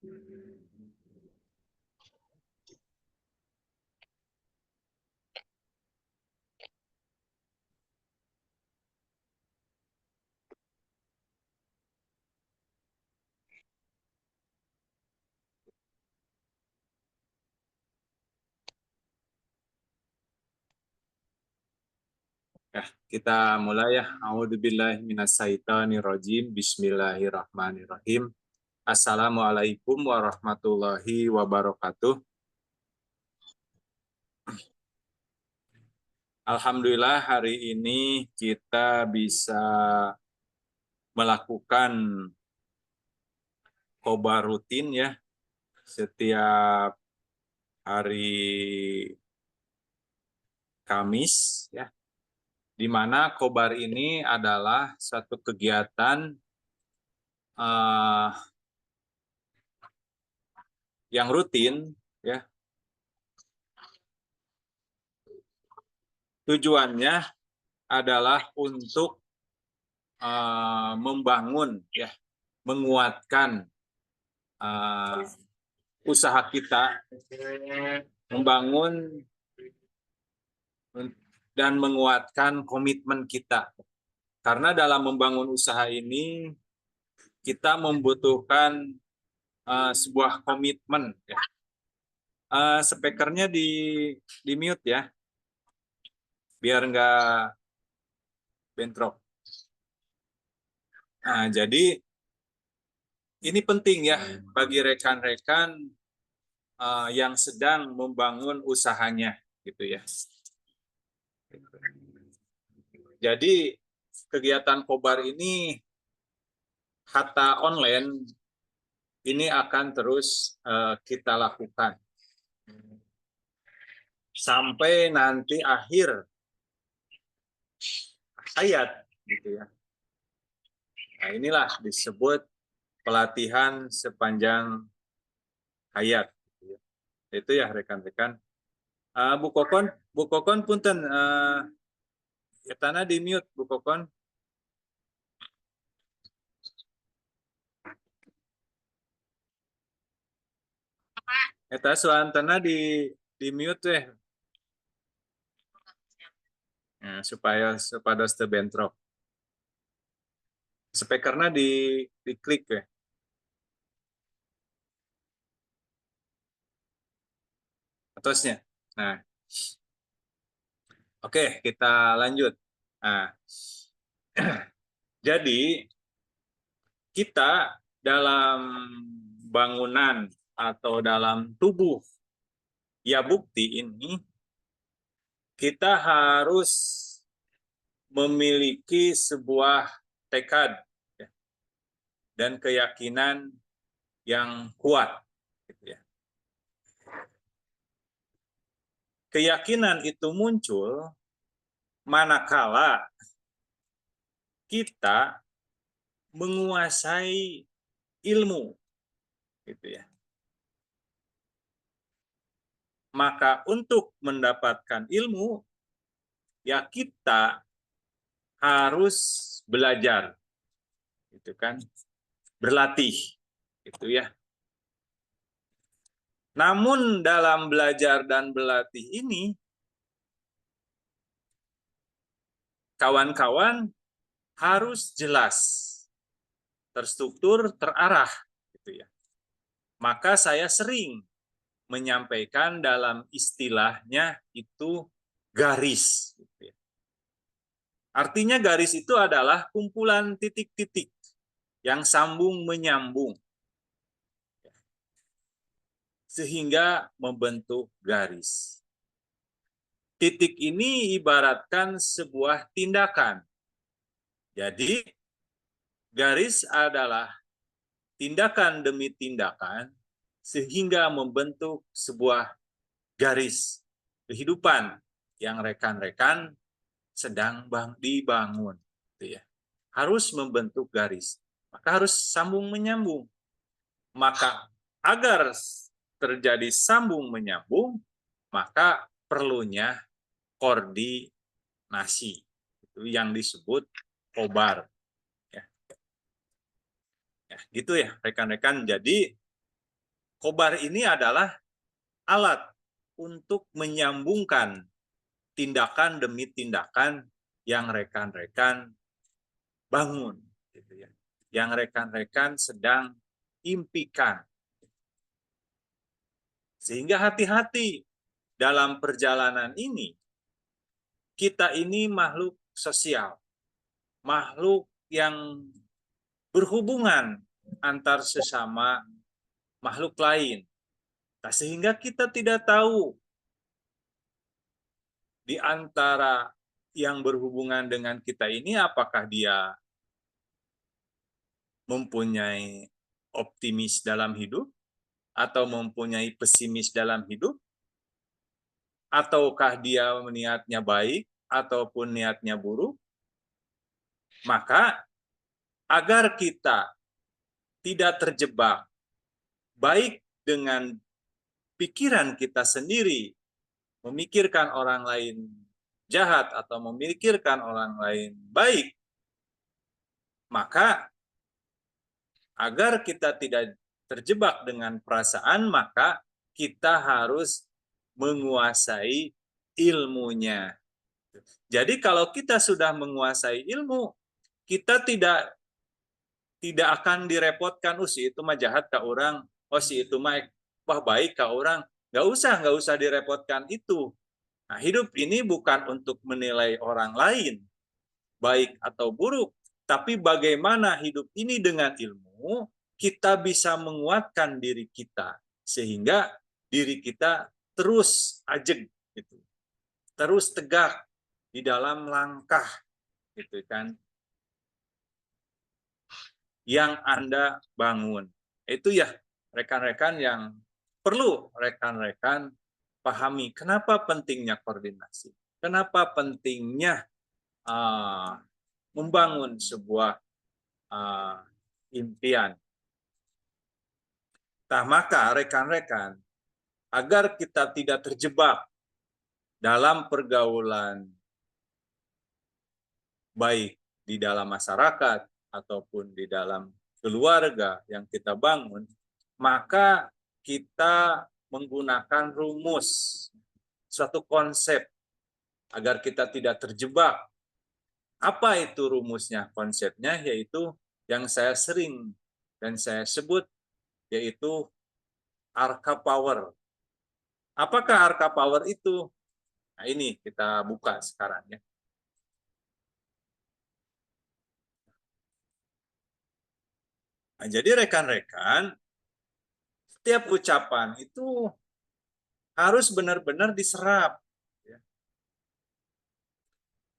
Ya, kita mulai ya. A'udzubillahi minasyaitonirrajim. Bismillahirrahmanirrahim. Assalamualaikum warahmatullahi wabarakatuh. Alhamdulillah hari ini kita bisa melakukan khobar rutin ya setiap hari Kamis ya, di mana khobar ini adalah suatu kegiatan uh, yang rutin ya. Tujuannya adalah untuk membangun ya, menguatkan usaha kita, membangun dan menguatkan komitmen kita. Karena dalam membangun usaha ini kita membutuhkan sebuah komitmen ya. Speakernya di mute ya, biar nggak bentrok. Nah, jadi ini penting ya bagi rekan-rekan yang sedang membangun usahanya, gitu ya. Jadi kegiatan khobar ini hatta online ini akan terus kita lakukan sampai nanti akhir hayat, gitu ya. Nah, inilah disebut pelatihan sepanjang hayat. Gitu ya. Itu ya rekan-rekan. Bu Kokon punten, etana di mute Bu Kokon. Eta suantana di mute ya. Nah, supaya supados teu bentrok. Speakernya di klik ya. Atasnya. Nah. Oke, kita lanjut. Nah. Jadi kita dalam bangunan atau dalam tubuh ya bukti ini kita harus memiliki sebuah tekad ya, dan keyakinan yang kuat. Gitu ya. Keyakinan itu muncul manakala kita menguasai ilmu, gitu ya. Maka untuk mendapatkan ilmu, ya kita harus belajar, gitu kan, berlatih, gitu ya. Namun dalam belajar dan berlatih ini, kawan-kawan harus jelas, terstruktur, terarah, gitu ya. Maka saya sering menyampaikan dalam istilahnya itu garis. Gitu ya. Artinya garis itu adalah kumpulan titik-titik yang sambung menyambung sehingga membentuk garis. Titik ini ibaratkan sebuah tindakan. Jadi garis adalah tindakan demi tindakan sehingga membentuk sebuah garis kehidupan yang rekan-rekan sedang dibangun. Gitu ya. Harus membentuk garis. Maka harus sambung menyambung. Maka agar terjadi sambung menyambung, maka perlunya koordinasi. Itu yang disebut khobar. Ya, gitu ya rekan-rekan. Jadi Khobar ini adalah alat untuk menyambungkan tindakan demi tindakan yang rekan-rekan bangun, gitu ya, yang rekan-rekan sedang impikan. Sehingga hati-hati dalam perjalanan ini. Kita ini makhluk sosial, makhluk yang berhubungan antar sesama makhluk lain. Nah, sehingga kita tidak tahu di antara yang berhubungan dengan kita ini apakah dia mempunyai optimis dalam hidup atau mempunyai pesimis dalam hidup, ataukah dia niatnya baik ataupun niatnya buruk. Maka agar kita tidak terjebak baik dengan pikiran kita sendiri, memikirkan orang lain jahat atau memikirkan orang lain baik, maka agar kita tidak terjebak dengan perasaan, maka kita harus menguasai ilmunya. Jadi kalau kita sudah menguasai ilmu, kita tidak akan direpotkan, si itu mah jahat ke orang, si itu mah wah baik ke orang. Nggak usah direpotkan itu. Nah, hidup ini bukan untuk menilai orang lain, baik atau buruk, tapi bagaimana hidup ini dengan ilmu, kita bisa menguatkan diri kita, sehingga diri kita terus ajeg, gitu, terus tegak di dalam langkah, gitu kan, yang Anda bangun. Itu ya rekan-rekan yang perlu rekan-rekan pahami. Kenapa pentingnya koordinasi? Kenapa pentingnya membangun sebuah impian? Nah, maka rekan-rekan, agar kita tidak terjebak dalam pergaulan baik di dalam masyarakat ataupun di dalam keluarga yang kita bangun, maka kita menggunakan rumus, suatu konsep agar kita tidak terjebak. Apa itu rumusnya? Konsepnya yaitu yang saya sering dan saya sebut, yaitu Arka Power. Apakah Arka Power itu? Nah, ini kita buka sekarang ya. Nah, jadi rekan-rekan, setiap ucapan itu harus benar-benar diserap.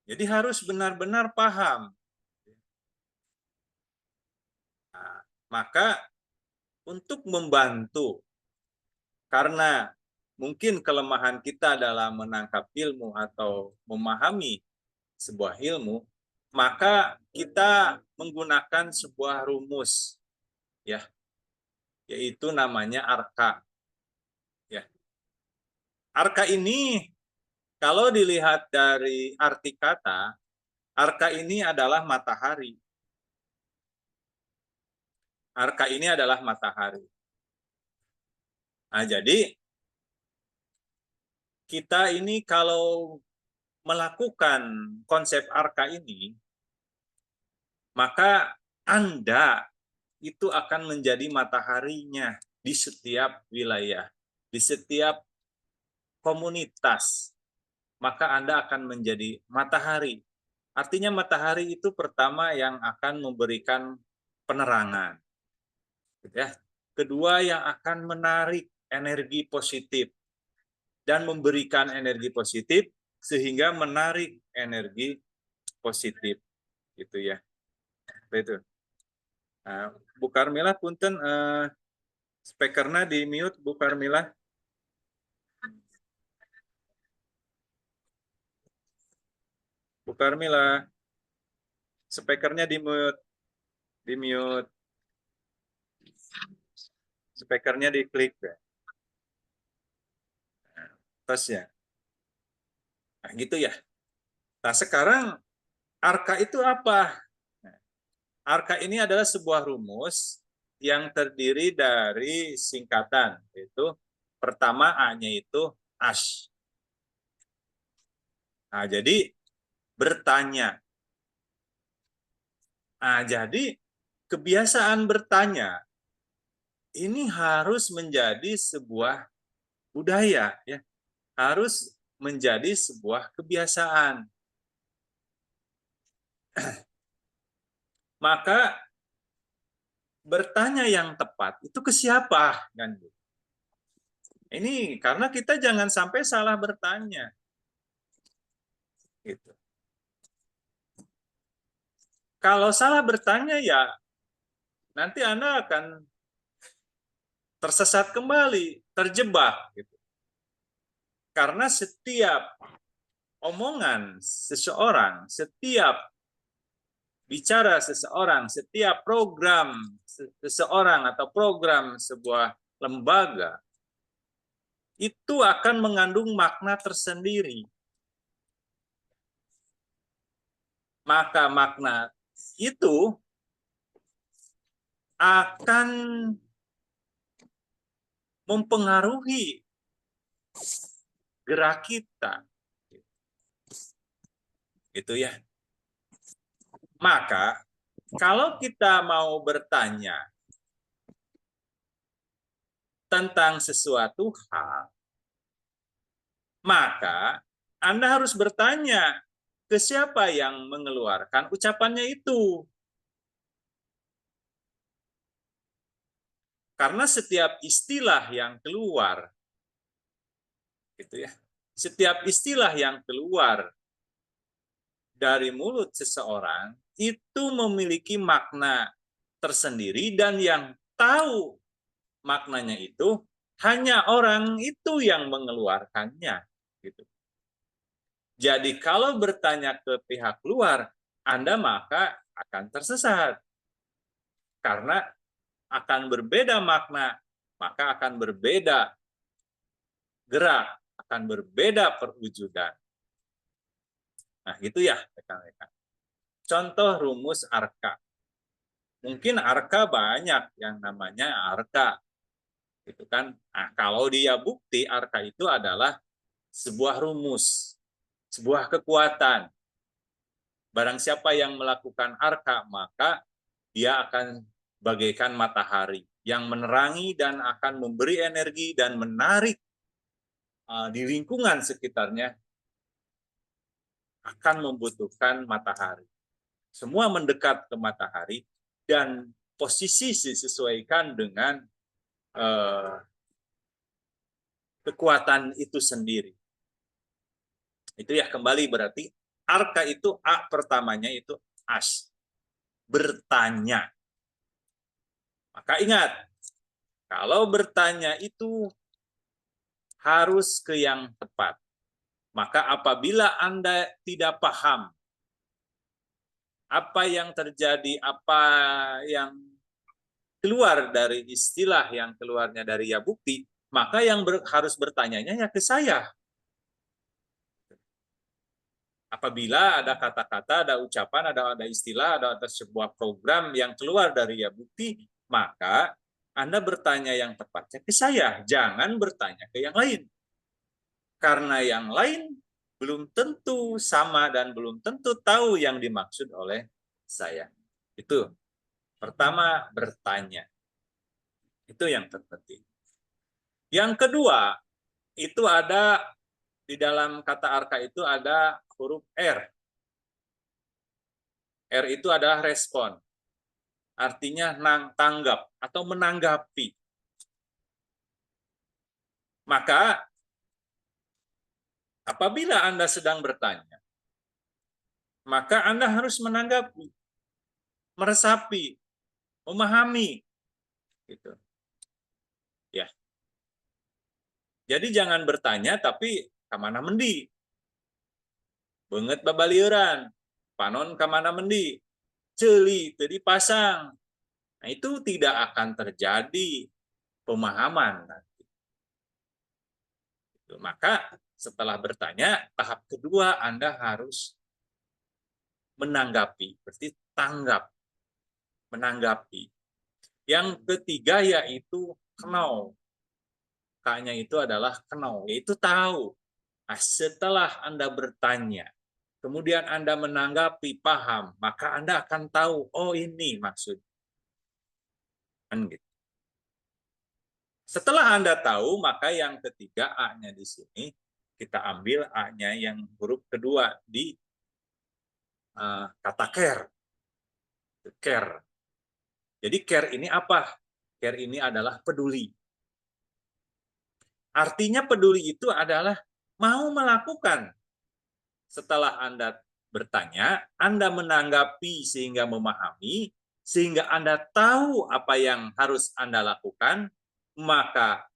Jadi harus benar-benar paham. Nah, maka untuk membantu, karena mungkin kelemahan kita dalam menangkap ilmu atau memahami sebuah ilmu, maka kita menggunakan sebuah rumus, ya, yaitu namanya Arka. Ya. Arka ini kalau dilihat dari arti kata, Arka ini adalah matahari. Arka ini adalah matahari. Nah, jadi kita ini kalau melakukan konsep Arka ini, maka Anda itu akan menjadi mataharinya di setiap wilayah, di setiap komunitas. Maka Anda akan menjadi matahari. Artinya matahari itu pertama yang akan memberikan penerangan. Ya. Kedua yang akan menarik energi positif dan memberikan energi positif sehingga menarik energi positif, gitu ya. Itu. Nah, Bu Karmila punten speakernya di mute, Bu Karmila. Bu Karmila, speakernya di mute, di mute. Speakernya diklik ya. Nah, tes ya. Nah, gitu ya. Nah, sekarang Arka itu apa? Arka ini adalah sebuah rumus yang terdiri dari singkatan, yaitu pertama A-nya itu ash. Nah, jadi bertanya. Nah, jadi kebiasaan bertanya ini harus menjadi sebuah budaya, ya, harus menjadi sebuah kebiasaan. Maka bertanya yang tepat itu ke siapa, kan? Ini karena kita jangan sampai salah bertanya, gitu. Kalau salah bertanya ya nanti Anda akan tersesat kembali, terjebak, gitu. Karena setiap omongan seseorang, setiap bicara seseorang, setiap program seseorang atau program sebuah lembaga itu akan mengandung makna tersendiri. Maka makna itu akan mempengaruhi gerak kita. Itu ya. Maka kalau kita mau bertanya tentang sesuatu hal, maka Anda harus bertanya ke siapa yang mengeluarkan ucapannya itu. Karena setiap istilah yang keluar, gitu ya, setiap istilah yang keluar dari mulut seseorang itu memiliki makna tersendiri dan yang tahu maknanya itu hanya orang itu yang mengeluarkannya, gitu. Jadi kalau bertanya ke pihak luar, Anda maka akan tersesat karena akan berbeda makna, maka akan berbeda gerak, akan berbeda perwujudan. Nah, gitu ya, rekan-rekan. Contoh rumus arka. Mungkin arka banyak yang namanya arka. Gitu kan. Nah, kalau dia bukti, arka itu adalah sebuah rumus, sebuah kekuatan. Barang siapa yang melakukan arka, maka dia akan bagaikan matahari yang menerangi dan akan memberi energi dan menarik di lingkungan sekitarnya akan membutuhkan matahari. Semua mendekat ke matahari dan posisi disesuaikan dengan kekuatan itu sendiri. Itu ya, kembali berarti arka itu A pertamanya itu as, bertanya. Maka ingat, kalau bertanya itu harus ke yang tepat. Maka apabila Anda tidak paham apa yang terjadi, apa yang keluar dari istilah yang keluarnya dari ya bukti, maka yang harus bertanyanya ya ke saya. Apabila ada kata-kata, ada ucapan, ada istilah, ada sebuah program yang keluar dari ya bukti, maka Anda bertanya yang tepatnya ke saya, jangan bertanya ke yang lain. Karena yang lain belum tentu sama dan belum tentu tahu yang dimaksud oleh saya. Itu pertama, bertanya. Itu yang terpenting. Yang kedua, itu ada di dalam kata arka itu ada huruf R. R itu adalah respon. Artinya tanggap atau menanggapi. Maka apabila Anda sedang bertanya, maka Anda harus menanggapi, meresapi, memahami, gitu. Ya. Jadi jangan bertanya tapi kamana mendi. Beungeut babalieuran, panon kamana mendi, ceuli teu dipasang. Nah, itu tidak akan terjadi pemahaman. Maka setelah bertanya, tahap kedua Anda harus menanggapi, berarti tanggap, menanggapi. Yang ketiga yaitu kenau. K-nya itu adalah kenau, yaitu tahu. Nah, setelah Anda bertanya, kemudian Anda menanggapi, paham, maka Anda akan tahu, oh ini maksudnya. Kan gitu. Setelah Anda tahu, maka yang ketiga A-nya di sini, kita ambil A-nya yang huruf kedua di kata care. Care. Jadi care ini apa? Care ini adalah peduli. Artinya peduli itu adalah mau melakukan. Setelah Anda bertanya, Anda menanggapi sehingga memahami, sehingga Anda tahu apa yang harus Anda lakukan, maka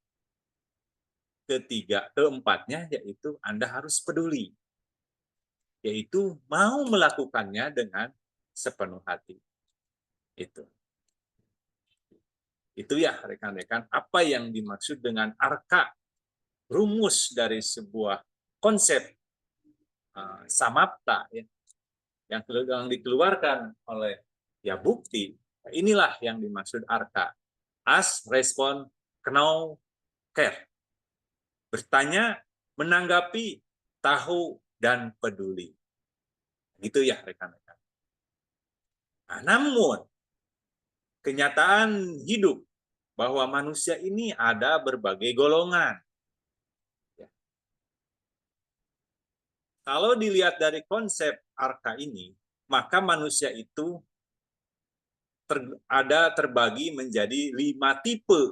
keempatnya yaitu Anda harus peduli, yaitu mau melakukannya dengan sepenuh hati. Itu ya rekan-rekan, apa yang dimaksud dengan arka, rumus dari sebuah konsep samapta ya, yang dikeluarkan oleh ya bukti. Inilah yang dimaksud arka. Ask, respond, know, care. Bertanya, menanggapi, tahu, dan peduli. Gitu ya rekan-rekan. Nah, namun, kenyataan hidup bahwa manusia ini ada berbagai golongan. Ya. Kalau dilihat dari konsep arka ini, maka manusia itu terbagi menjadi 5 tipe.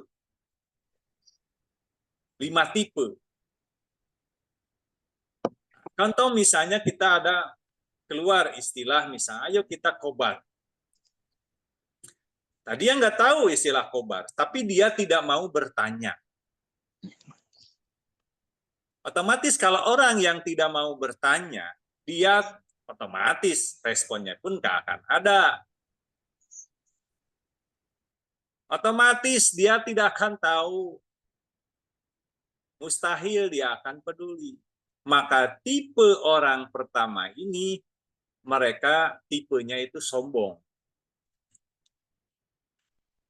5 tipe. Contoh misalnya kita ada keluar istilah misalnya, ayo kita kobar. Nah, dia nggak tahu istilah kobar, tapi dia tidak mau bertanya. Otomatis kalau orang yang tidak mau bertanya, dia otomatis responnya pun nggak akan ada. Otomatis dia tidak akan tahu. Mustahil dia akan peduli. Maka tipe orang pertama ini, mereka tipenya itu sombong.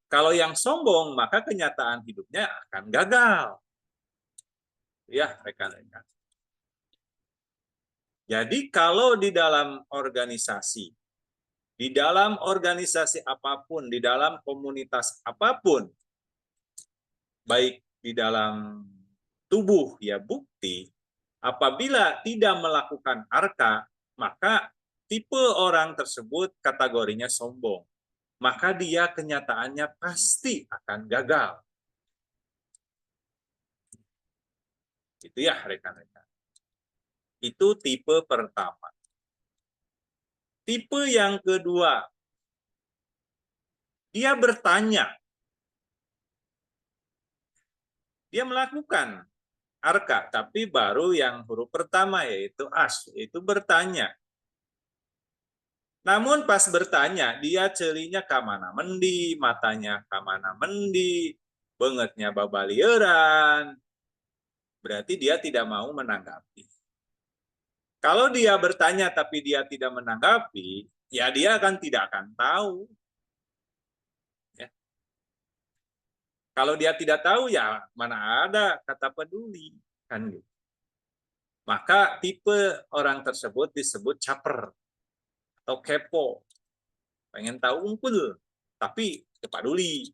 Kalau yang sombong, maka kenyataan hidupnya akan gagal. Ya, rekan-rekan. Jadi kalau di dalam organisasi apapun, di dalam komunitas apapun, baik di dalam tubuh ya bukti, apabila tidak melakukan arka, maka tipe orang tersebut kategorinya sombong. Maka dia kenyataannya pasti akan gagal. Itu ya rekan-rekan. Itu tipe pertama. Tipe yang kedua, dia bertanya. Dia melakukan arka, tapi baru yang huruf pertama yaitu as, itu bertanya. Namun pas bertanya, dia celinya ke mana mendi, matanya ke mana mendi, bengetnya babalieran, berarti dia tidak mau menanggapi. Kalau dia bertanya tapi dia tidak menanggapi, ya dia tidak akan tahu. Ya. Kalau dia tidak tahu, ya mana ada kata peduli. Kan gitu. Maka tipe orang tersebut disebut caper atau kepo. Pengen tahu unggul, tapi tidak peduli,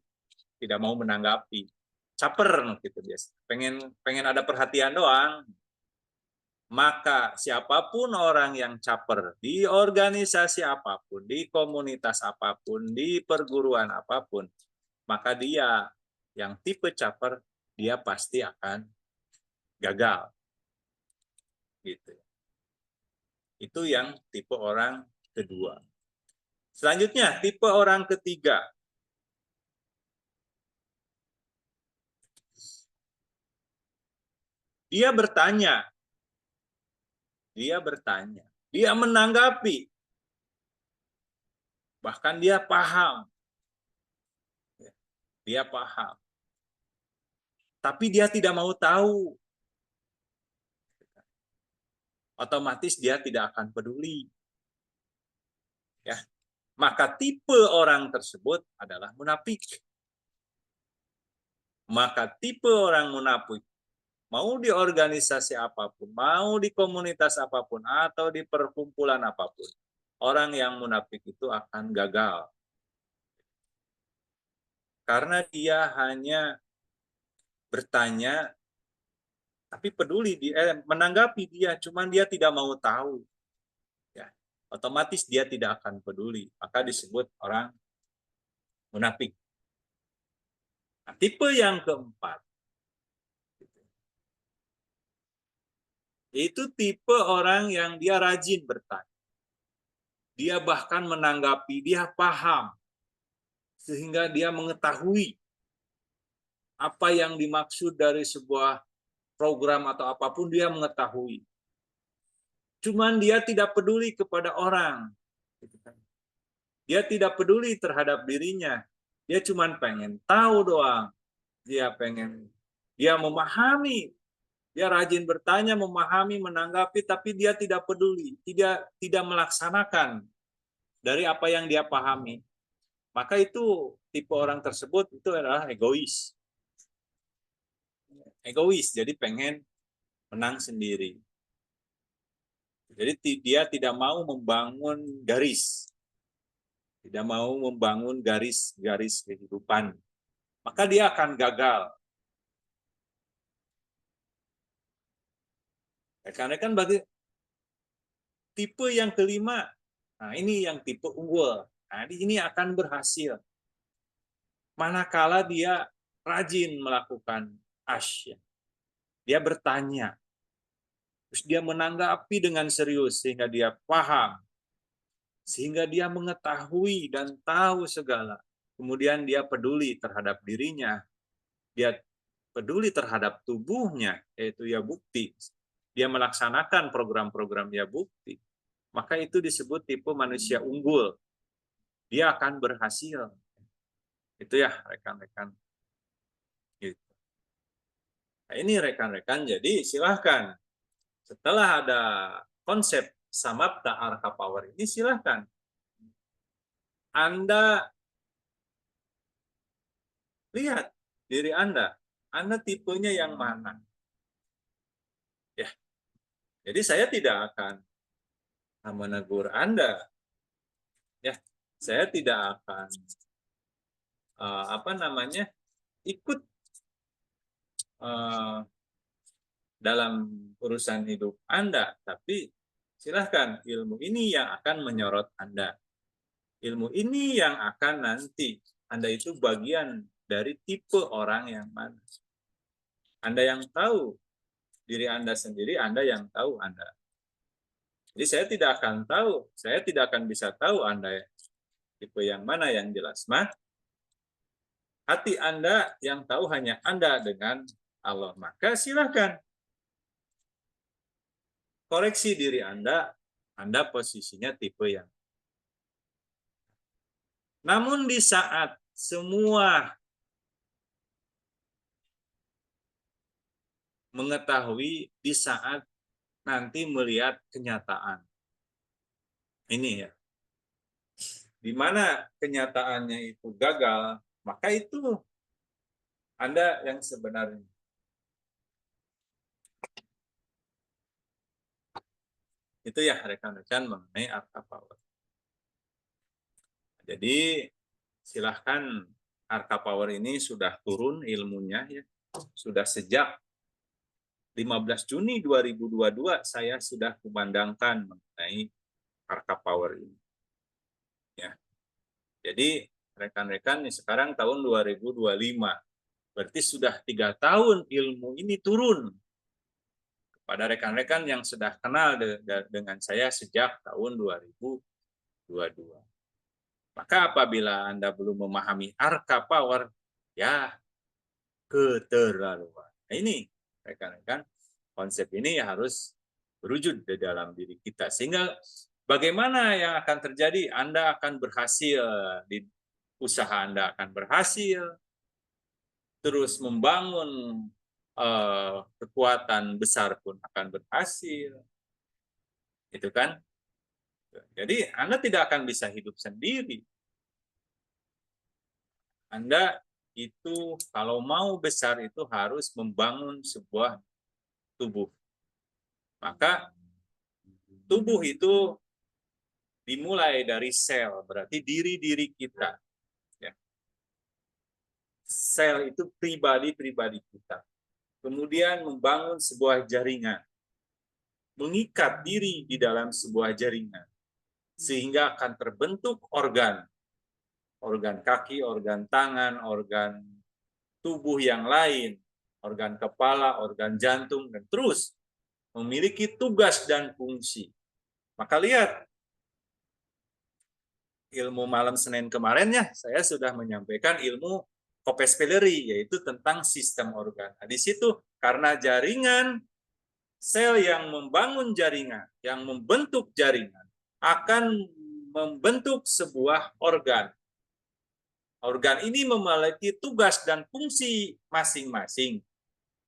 tidak mau menanggapi. Caper gitu biasa. Pengen ada perhatian doang. Maka siapapun orang yang caper di organisasi apapun, di komunitas apapun, di perguruan apapun, maka dia yang tipe caper, dia pasti akan gagal. Gitu. Itu yang tipe orang kedua. Selanjutnya, tipe orang ketiga. Dia bertanya. Dia menanggapi. Bahkan dia paham. Dia paham. Tapi dia tidak mau tahu. Otomatis dia tidak akan peduli. Ya. Maka tipe orang tersebut adalah munafik. Maka tipe orang munafik, mau di organisasi apapun, mau di komunitas apapun, atau di perkumpulan apapun, orang yang munafik itu akan gagal. Karena dia hanya bertanya, tapi peduli, menanggapi dia, cuman dia tidak mau tahu. Ya, otomatis dia tidak akan peduli. Maka disebut orang munafik. Nah, tipe yang keempat, itu tipe orang yang dia rajin bertanya. Dia bahkan menanggapi, dia paham, sehingga dia mengetahui apa yang dimaksud dari sebuah program atau apapun, dia mengetahui. Cuman dia tidak peduli kepada orang. Dia tidak peduli terhadap dirinya. Dia cuman pengen tahu doang. Dia memahami. Dia rajin bertanya, memahami, menanggapi, tapi dia tidak peduli, tidak melaksanakan dari apa yang dia pahami. Maka itu tipe orang tersebut itu adalah egois. Egois, jadi pengen menang sendiri. Jadi dia tidak mau membangun garis. Tidak mau membangun garis-garis kehidupan. Maka dia akan gagal. Karena kan bagi tipe yang kelima, nah ini yang tipe unggul. Nah, ini akan berhasil. Manakala dia rajin melakukan asya. Dia bertanya. Terus dia menanggapi dengan serius sehingga dia paham. Sehingga dia mengetahui dan tahu segala. Kemudian dia peduli terhadap dirinya. Dia peduli terhadap tubuhnya, yaitu ya bukti. Dia melaksanakan program-program ya bukti. Maka itu disebut tipe manusia unggul. Dia akan berhasil. Itu ya rekan-rekan. Gitu. Nah, ini rekan-rekan, jadi silahkan. Setelah ada konsep Samapta Arka Power ini, silahkan Anda lihat diri Anda tipenya yang mana. Ya, jadi saya tidak akan menegur Anda. Ya, saya tidak akan ikut dalam urusan hidup Anda, tapi silahkan ilmu ini yang akan menyorot Anda. Ilmu ini yang akan nanti Anda itu bagian dari tipe orang yang mana. Anda yang tahu diri Anda sendiri, Anda yang tahu Anda. Jadi saya tidak akan bisa tahu Anda tipe yang mana yang jelas. Hati Anda yang tahu hanya Anda dengan Allah. Maka silahkan koreksi diri Anda posisinya tipe yang. Namun di saat semua mengetahui, di saat nanti melihat kenyataan. Ini ya. Di mana kenyataannya itu gagal, maka itu Anda yang sebenarnya. Itu ya rekan-rekan mengenai Arka Power. Jadi silahkan, Arka Power ini sudah turun ilmunya ya. Sudah sejak 15 Juni 2022 saya sudah kumandangkan mengenai Arka Power ini. Ya. Jadi rekan-rekan sekarang tahun 2025. Berarti sudah 3 tahun ilmu ini turun kepada rekan-rekan yang sudah kenal dengan saya sejak tahun 2022. Maka apabila Anda belum memahami Arka Power, ya keterlaluan. Nah, ini rekan-rekan, konsep ini harus berwujud di dalam diri kita. Sehingga bagaimana yang akan terjadi? Anda akan berhasil, di usaha Anda akan berhasil, terus membangun kekuatan besar pun akan berhasil. Itu kan? Jadi Anda tidak akan bisa hidup sendiri. Anda itu kalau mau besar itu harus membangun sebuah tubuh. Maka tubuh itu dimulai dari sel, berarti diri-diri kita. Ya. Sel itu pribadi-pribadi kita. Kemudian membangun sebuah jaringan, mengikat diri di dalam sebuah jaringan, sehingga akan terbentuk organ kaki, organ tangan, organ tubuh yang lain, organ kepala, organ jantung, dan terus memiliki tugas dan fungsi. Maka lihat, ilmu malam Senin kemarin ya, saya sudah menyampaikan ilmu Kopespileri, yaitu tentang sistem organ. Nah, di situ karena jaringan, sel yang membangun jaringan, yang membentuk jaringan, akan membentuk sebuah organ. Organ ini memiliki tugas dan fungsi masing-masing.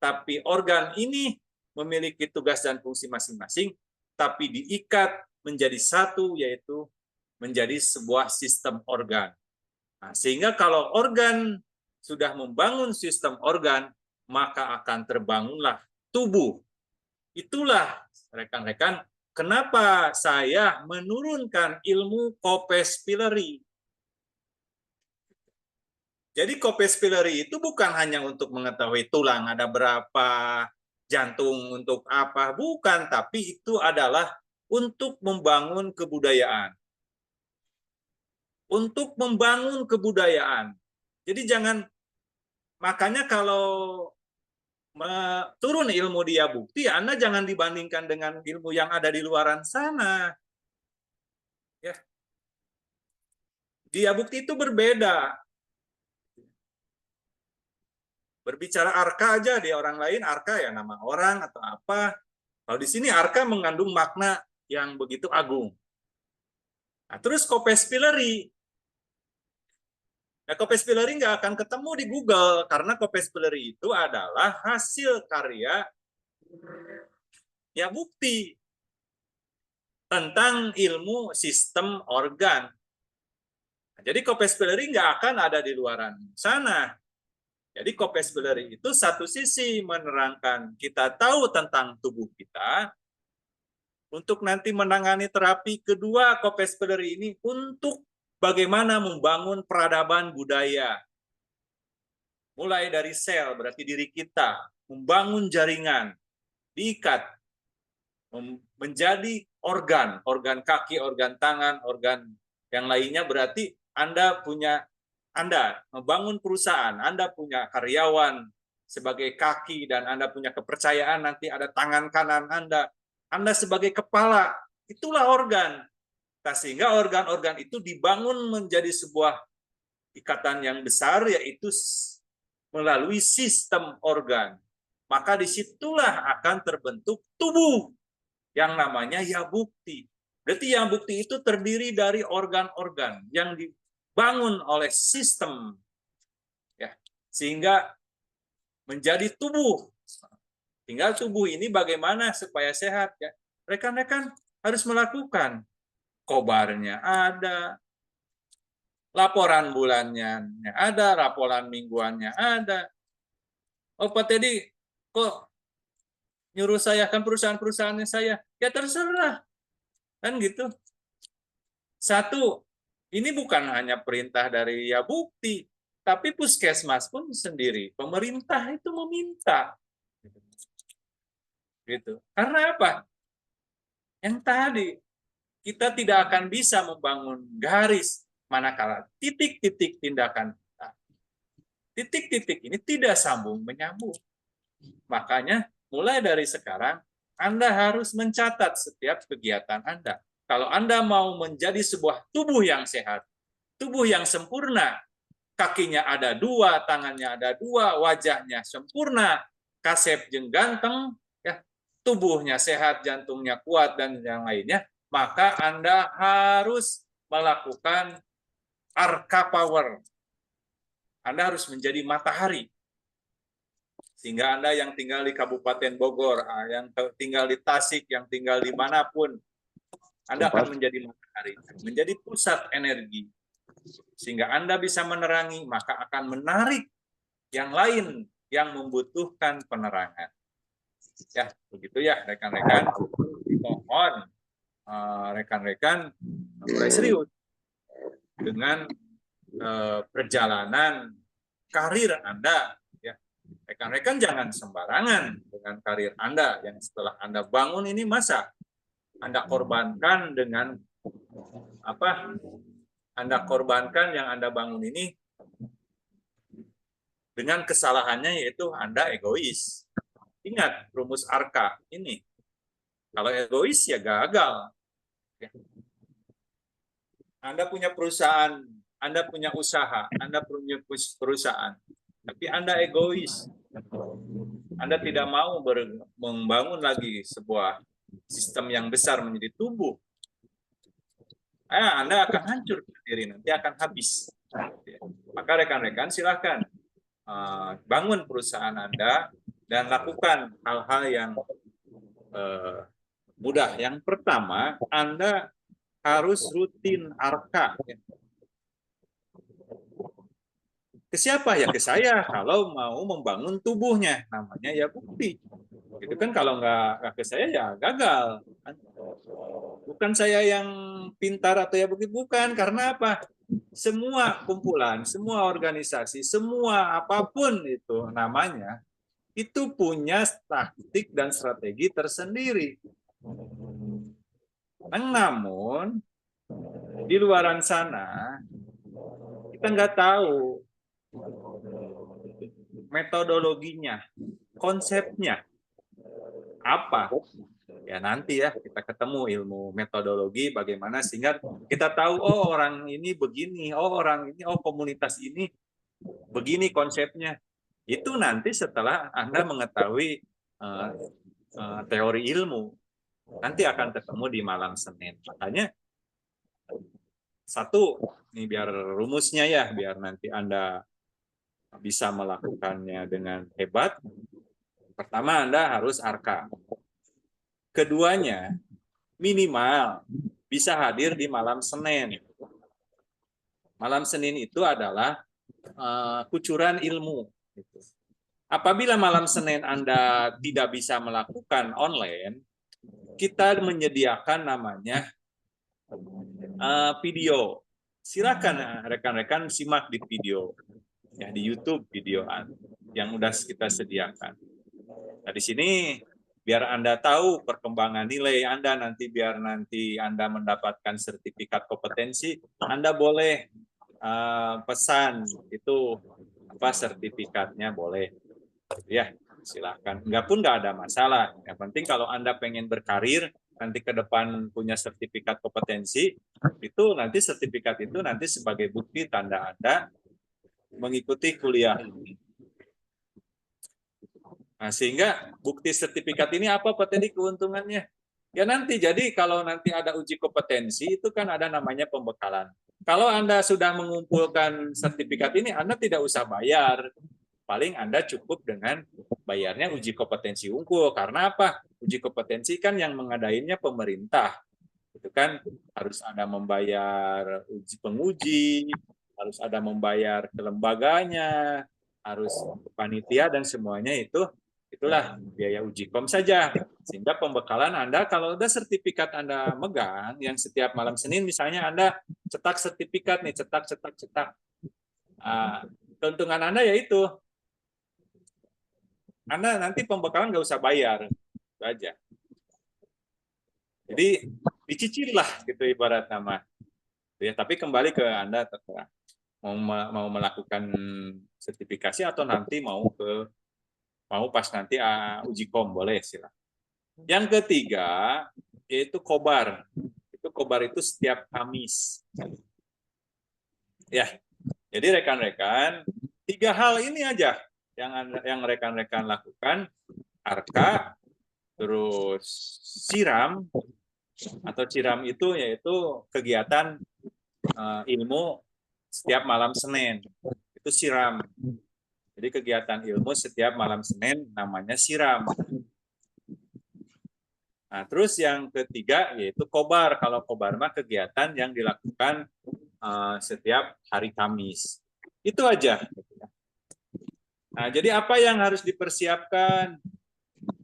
Tapi organ ini memiliki tugas dan fungsi masing-masing, tapi diikat menjadi satu, yaitu menjadi sebuah sistem organ. Nah, sehingga kalau organ sudah membangun sistem organ, maka akan terbangunlah tubuh. Itulah rekan-rekan, kenapa saya menurunkan ilmu Kopespileri. Jadi Kopespileri itu bukan hanya untuk mengetahui tulang ada berapa, jantung untuk apa, bukan, tapi itu adalah untuk membangun kebudayaan. Untuk membangun kebudayaan. Jadi jangan, makanya kalau turun ilmu dia bukti, Anda jangan dibandingkan dengan ilmu yang ada di luaran sana. Ya. Dia bukti itu berbeda. Berbicara arka aja, di orang lain arka ya nama orang atau apa. Kalau di sini arka mengandung makna yang begitu agung. Nah, terus Kopespileri. Nah, Kopespileri nggak akan ketemu di Google, karena Kopespileri itu adalah hasil karya ya bukti tentang ilmu sistem organ. Nah, jadi Kopespileri nggak akan ada di luaran sana. Jadi Kopespileri itu satu sisi menerangkan kita tahu tentang tubuh kita, untuk nanti menangani terapi kedua Kopespileri ini untuk bagaimana membangun peradaban budaya. Mulai dari sel, berarti diri kita, membangun jaringan, diikat, menjadi organ, organ kaki, organ tangan, organ yang lainnya, berarti Anda membangun perusahaan, Anda punya karyawan sebagai kaki, dan Anda punya kepercayaan nanti ada tangan kanan Anda sebagai kepala, itulah organ. Nah, sehingga organ-organ itu dibangun menjadi sebuah ikatan yang besar, yaitu melalui sistem organ. Maka disitulah akan terbentuk tubuh yang namanya Yabukti. Berarti Yabukti itu terdiri dari organ-organ yang dibangun oleh sistem, ya, sehingga menjadi tubuh. Tinggal tubuh ini bagaimana supaya sehat, ya. Rekan-rekan harus melakukan. Kobarnya ada, laporan bulannya ada, laporan mingguannya ada. Oh, Pak Teddy, kok nyuruh saya, kan perusahaan-perusahaannya saya? Ya terserah, kan gitu. Satu, ini bukan hanya perintah dari Yabukti, tapi puskesmas pun sendiri. Pemerintah itu meminta. Gitu. Karena apa? Yang tadi, kita tidak akan bisa membangun garis manakala titik-titik tindakan kita. Titik-titik ini tidak sambung menyambung. Makanya mulai dari sekarang Anda harus mencatat setiap kegiatan Anda. Kalau Anda mau menjadi sebuah tubuh yang sehat, tubuh yang sempurna, kakinya ada dua, tangannya ada dua, wajahnya sempurna, kasep jeung ganteng, ya, tubuhnya sehat, jantungnya kuat, dan yang lainnya, maka Anda harus melakukan arka power. Anda harus menjadi matahari. Sehingga Anda yang tinggal di Kabupaten Bogor, yang tinggal di Tasik, yang tinggal di manapun, Anda akan menjadi matahari, menjadi pusat energi. Sehingga Anda bisa menerangi, maka akan menarik yang lain yang membutuhkan penerangan. Ya, begitu ya rekan-rekan. Mohon rekan-rekan mulai serius dengan perjalanan karir Anda. Ya, rekan-rekan jangan sembarangan dengan karir Anda yang setelah Anda bangun ini, masa Anda korbankan dengan apa? Anda korbankan yang Anda bangun ini dengan kesalahannya, yaitu Anda egois. Ingat rumus Arka ini. Kalau egois ya gagal. Anda punya perusahaan, Anda punya usaha, Anda punya perusahaan, tapi Anda egois. Anda tidak mau membangun lagi sebuah sistem yang besar menjadi tubuh. Anda akan hancur sendiri, nanti akan habis. Maka rekan-rekan silahkan bangun perusahaan Anda dan lakukan hal-hal yang mudah. Yang pertama, Anda harus rutin Arka. Ke siapa? Ya ke saya, kalau mau membangun tubuhnya. Namanya ya bukti. Itu kan kalau nggak ke saya ya gagal. Bukan saya yang pintar atau ya begitu, bukan. Karena apa? Semua kumpulan, semua organisasi, semua apapun itu namanya, itu punya taktik dan strategi tersendiri. Namun, di luaran sana, kita nggak tahu metodologinya, konsepnya apa. Ya nanti ya kita ketemu ilmu metodologi bagaimana sehingga kita tahu, oh orang ini begini, oh orang ini, oh komunitas ini begini konsepnya. Itu nanti setelah Anda mengetahui teori ilmu, nanti akan ketemu di malam Senin. Makanya satu, ini biar rumusnya ya, biar nanti Anda bisa melakukannya dengan hebat. Pertama, Anda harus Arka. Keduanya, minimal bisa hadir di malam Senin. Malam Senin itu adalah kucuran ilmu. Apabila malam Senin Anda tidak bisa melakukan online, kita menyediakan namanya video. Silakan rekan-rekan simak di video, ya di YouTube videoan yang udah kita sediakan. Nah di sini biar Anda tahu perkembangan nilai Anda nanti, biar nanti Anda mendapatkan sertifikat kompetensi, Anda boleh pesan itu apa sertifikatnya, boleh ya, silakan. Enggak pun nggak ada masalah. Yang penting kalau Anda pengen berkarir nanti ke depan punya sertifikat kompetensi, itu nanti sertifikat itu nanti sebagai bukti tanda Anda mengikuti kuliah ini. Nah, sehingga bukti sertifikat ini apa Pak Teddy keuntungannya? Ya nanti, jadi kalau nanti ada uji kompetensi, itu kan ada namanya pembekalan. Kalau Anda sudah mengumpulkan sertifikat ini, Anda tidak usah bayar. Paling Anda cukup dengan bayarnya uji kompetensi unggul. Karena apa? Uji kompetensi kan yang mengadainnya pemerintah. Itu kan harus ada membayar uji penguji, harus ada membayar ke lembaganya, harus panitia dan semuanya itu, itulah biaya uji kom saja. Sehingga pembekalan Anda, kalau udah sertifikat Anda megang, yang setiap malam Senin misalnya Anda cetak sertifikat nih, cetak. Keuntungan Anda yaitu Anda nanti pembekalan nggak usah bayar, itu aja. Jadi dicicil lah gitu ibarat nama. Ya, tapi kembali ke Anda terserah mau melakukan sertifikasi atau nanti mau pas nanti uji kom, boleh silakan. Yang ketiga yaitu kobar. Itu kobar itu setiap Kamis. Ya. Jadi rekan-rekan, 3 hal ini aja yang rekan-rekan lakukan: Arka, terus siram, atau ciram itu yaitu kegiatan ilmu setiap malam Senin, itu siram. Jadi kegiatan ilmu setiap malam Senin namanya siram. Nah, terus yang ketiga yaitu kobar. Kalau kobar mah kegiatan yang dilakukan setiap hari Kamis. Itu aja. Nah, jadi apa yang harus dipersiapkan?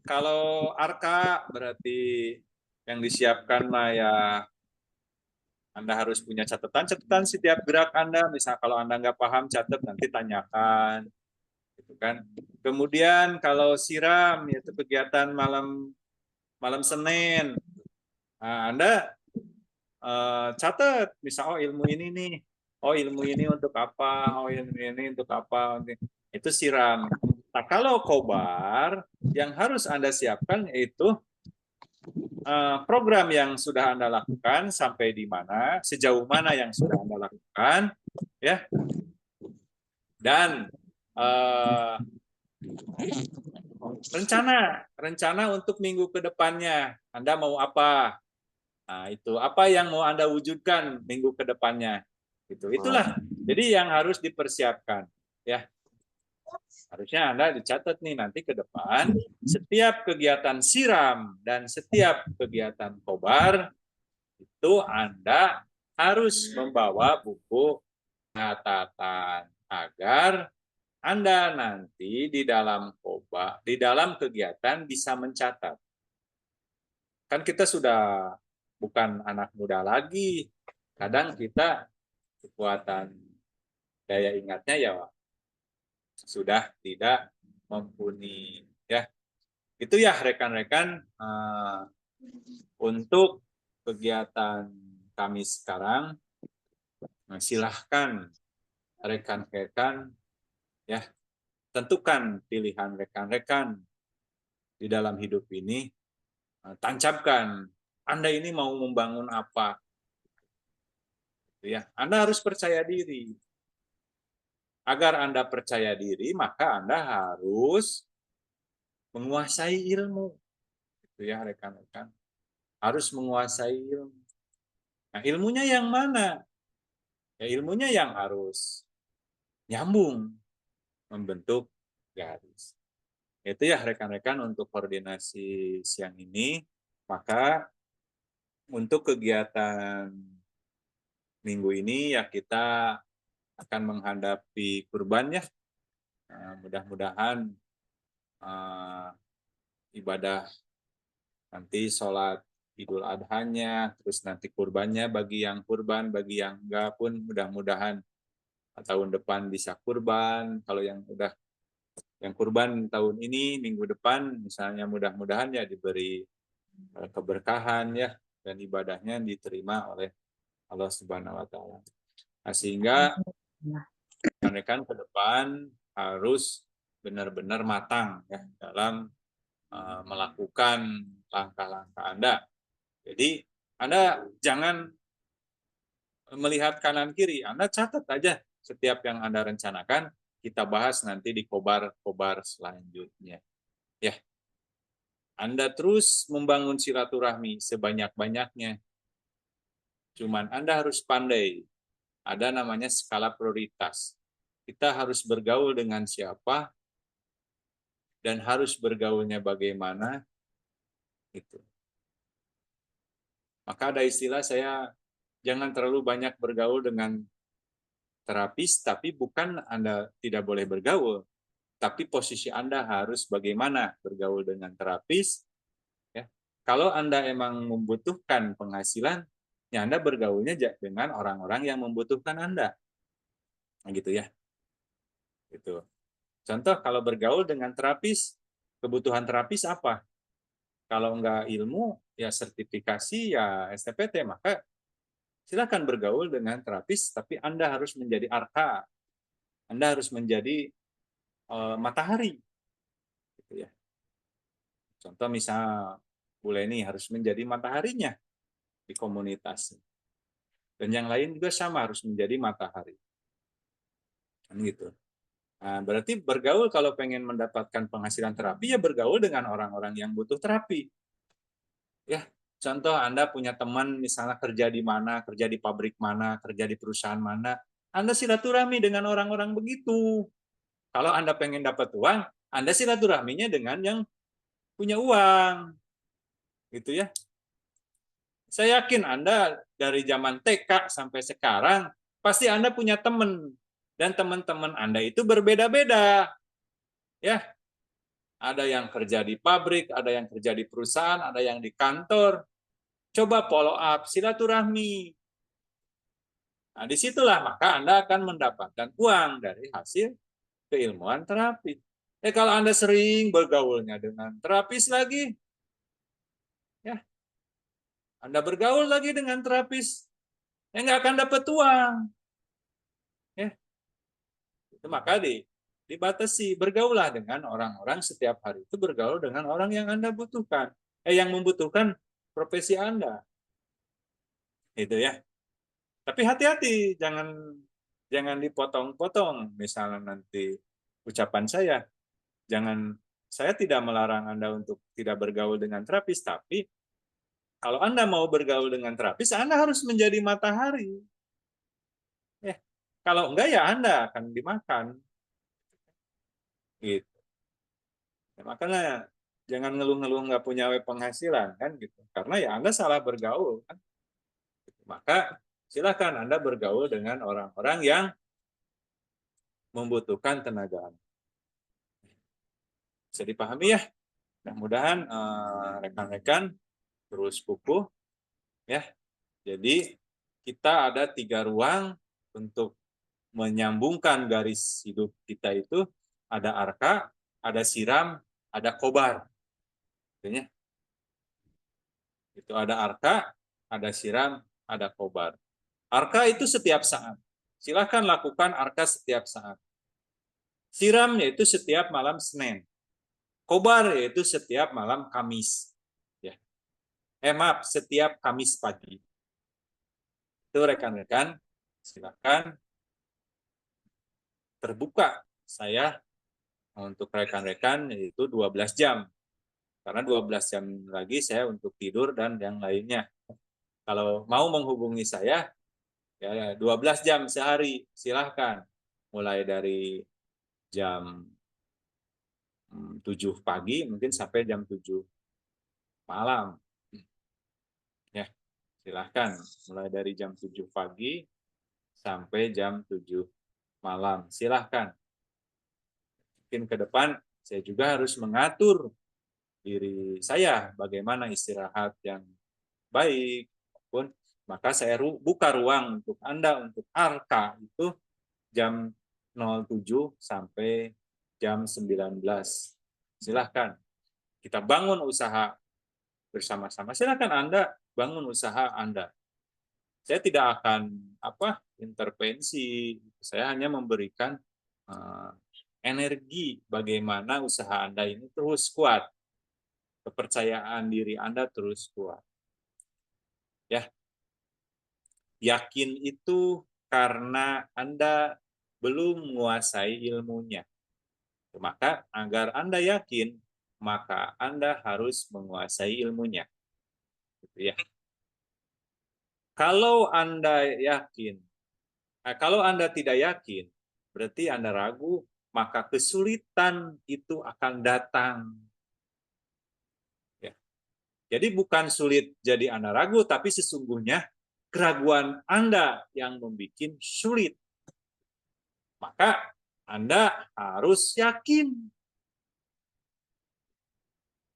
Kalau arka berarti yang disiapkan mah ya Anda harus punya catatan setiap gerak Anda. Misal kalau Anda nggak paham catat nanti tanyakan, gitu kan. Kemudian kalau siram yaitu kegiatan malam malam Senin, nah, Anda catat misal ilmu ini nih, ilmu ini untuk apa, ilmu ini untuk apa, itu siram. Nah kalau kobar yang harus Anda siapkan yaitu program yang sudah Anda lakukan sampai di mana, sejauh mana yang sudah Anda lakukan, ya, dan rencana untuk minggu ke depannya. Anda mau apa? Nah, itu apa yang mau Anda wujudkan minggu ke depannya. Itulah. Jadi yang harus dipersiapkan, ya. Harusnya Anda dicatat nih nanti ke depan setiap kegiatan siram dan setiap kegiatan kobar itu Anda harus membawa buku catatan agar Anda nanti di dalam di dalam kegiatan bisa mencatat. Kan kita sudah bukan anak muda lagi. Kadang kita kekuatan daya ingatnya ya sudah tidak mumpuni, ya. Itu ya rekan-rekan untuk kegiatan kami sekarang. Silahkan rekan-rekan ya tentukan pilihan rekan-rekan di dalam hidup ini, tancapkan Anda ini mau membangun apa, ya. Anda harus percaya diri. Agar Anda percaya diri, maka Anda harus menguasai ilmu, gitu ya rekan-rekan. Harus menguasai ilmu. Nah, ilmunya yang mana? Ya ilmunya yang harus nyambung, membentuk garis. Itu ya rekan-rekan untuk koordinasi siang ini. Maka untuk kegiatan minggu ini ya kita akan menghadapi kurban ya. Mudah-mudahan ibadah nanti sholat Idul Adhanya, terus nanti kurbannya bagi yang kurban, bagi yang enggak pun mudah-mudahan tahun depan bisa kurban. Kalau yang udah yang kurban tahun ini minggu depan misalnya mudah-mudahan ya diberi keberkahan ya dan ibadahnya diterima oleh Allah Subhanahu wa taala. Nah, sehingga rekan-rekan ke depan harus benar-benar matang ya dalam melakukan langkah-langkah Anda. Jadi Anda jangan melihat kanan kiri, Anda catat aja setiap yang Anda rencanakan, kita bahas nanti di kobar-kobar selanjutnya. Ya, Anda terus membangun silaturahmi sebanyak-banyaknya. Cuman Anda harus pandai, ada namanya skala prioritas. Kita harus bergaul dengan siapa, dan harus bergaulnya bagaimana, itu. Maka ada istilah saya, jangan terlalu banyak bergaul dengan terapis, tapi bukan Anda tidak boleh bergaul, tapi posisi Anda harus bagaimana bergaul dengan terapis. Ya. Kalau Anda emang membutuhkan penghasilan, ya Anda bergaulnya dengan orang-orang yang membutuhkan Anda. Nah, gitu ya. Gitu. Contoh kalau bergaul dengan terapis, kebutuhan terapis apa? Kalau enggak ilmu, ya sertifikasi, ya STPT, maka silakan bergaul dengan terapis, tapi Anda harus menjadi arka. Anda harus menjadi matahari. Gitu ya. Contoh misal Bu Leni harus menjadi mataharinya di komunitas. Dan yang lain juga sama harus menjadi matahari. Kan gitu. Nah, berarti bergaul kalau pengen mendapatkan penghasilan terapi ya bergaul dengan orang-orang yang butuh terapi. Ya, contoh Anda punya teman misalnya kerja di mana, kerja di pabrik mana, kerja di perusahaan mana, Anda silaturahmi dengan orang-orang begitu. Kalau Anda pengen dapat uang, Anda silaturahminya dengan yang punya uang. Gitu ya. Saya yakin Anda dari zaman TK sampai sekarang, pasti Anda punya teman. Dan teman-teman Anda itu berbeda-beda. Ya, ada yang kerja di pabrik, ada yang kerja di perusahaan, ada yang di kantor. Coba follow up, silaturahmi. Nah, disitulah maka Anda akan mendapatkan uang dari hasil keilmuan terapi. Kalau Anda sering bergaulnya dengan terapis lagi, ya Anda bergaul lagi dengan terapis, nggak akan dapat uang. Ya, itu maka dibatasi, bergaulah dengan orang-orang setiap hari itu bergaul dengan orang yang Anda butuhkan, yang membutuhkan profesi Anda. Itu ya. Tapi hati-hati, jangan jangan dipotong-potong. Misalnya nanti ucapan saya tidak melarang Anda untuk tidak bergaul dengan terapis, tapi kalau Anda mau bergaul dengan terapis, Anda harus menjadi matahari. Kalau enggak ya Anda akan dimakan. Gitu. Makanya jangan ngeluh-ngeluh nggak punya penghasilan kan gitu. Karena ya Anda salah bergaul kan. Maka silakan Anda bergaul dengan orang-orang yang membutuhkan tenaga Anda. Bisa dipahami ya? Mudah-mudahan rekan-rekan terus kukuh ya. Jadi kita ada 3 ruang untuk menyambungkan garis hidup kita itu, ada arka, ada siram, ada kobar. Itu ada arka, ada siram, ada kobar. Arka itu setiap saat. Silakan lakukan arka setiap saat. Siram yaitu setiap malam Senin. Kobar yaitu setiap malam Kamis. Ya. Maaf, setiap Kamis pagi. Itu rekan-rekan, silakan terbuka saya untuk rekan-rekan yaitu 12 jam. Karena 12 jam lagi saya untuk tidur dan yang lainnya. Kalau mau menghubungi saya, ya 12 jam sehari, silahkan. Mulai dari jam 7 pagi mungkin sampai jam 7 malam. Ya, silahkan. Mulai dari jam 7 pagi sampai jam 7 malam. Silahkan. Mungkin ke depan saya juga harus mengatur diri saya bagaimana istirahat yang baik, maupun maka saya buka ruang untuk Anda untuk arka itu jam 07 sampai jam 19. Silahkan kita bangun usaha bersama-sama. Silahkan Anda bangun usaha Anda. Saya tidak akan intervensi. Saya hanya memberikan energi bagaimana usaha Anda ini terus kuat. Kepercayaan diri Anda terus kuat. Ya, yakin itu karena Anda belum menguasai ilmunya. Maka agar Anda yakin, maka Anda harus menguasai ilmunya. Gitu ya. Kalau Anda yakin, kalau Anda tidak yakin, berarti Anda ragu, maka kesulitan itu akan datang. Ya. Jadi bukan sulit jadi Anda ragu, tapi sesungguhnya keraguan Anda yang membuat sulit. Maka Anda harus yakin.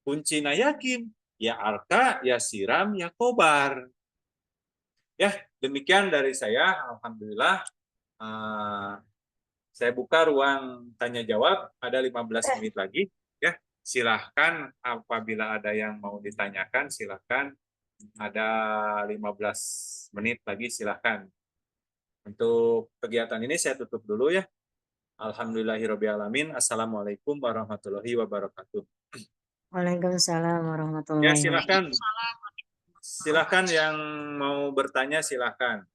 Kuncinya yakin. Ya arka, ya siram, ya kobar. Ya, demikian dari saya. Alhamdulillah. Saya buka ruang tanya jawab. Ada 15 menit lagi. Ya, silahkan apabila ada yang mau ditanyakan, silahkan. Ada 15 menit lagi, silahkan. Untuk kegiatan ini saya tutup dulu ya. Alhamdulillahirrabbilalamin. Assalamualaikum warahmatullahi wabarakatuh. Waalaikumsalam Ya, warahmatullahi silahkan. wabarakatuh. Silahkan yang mau bertanya, silahkan.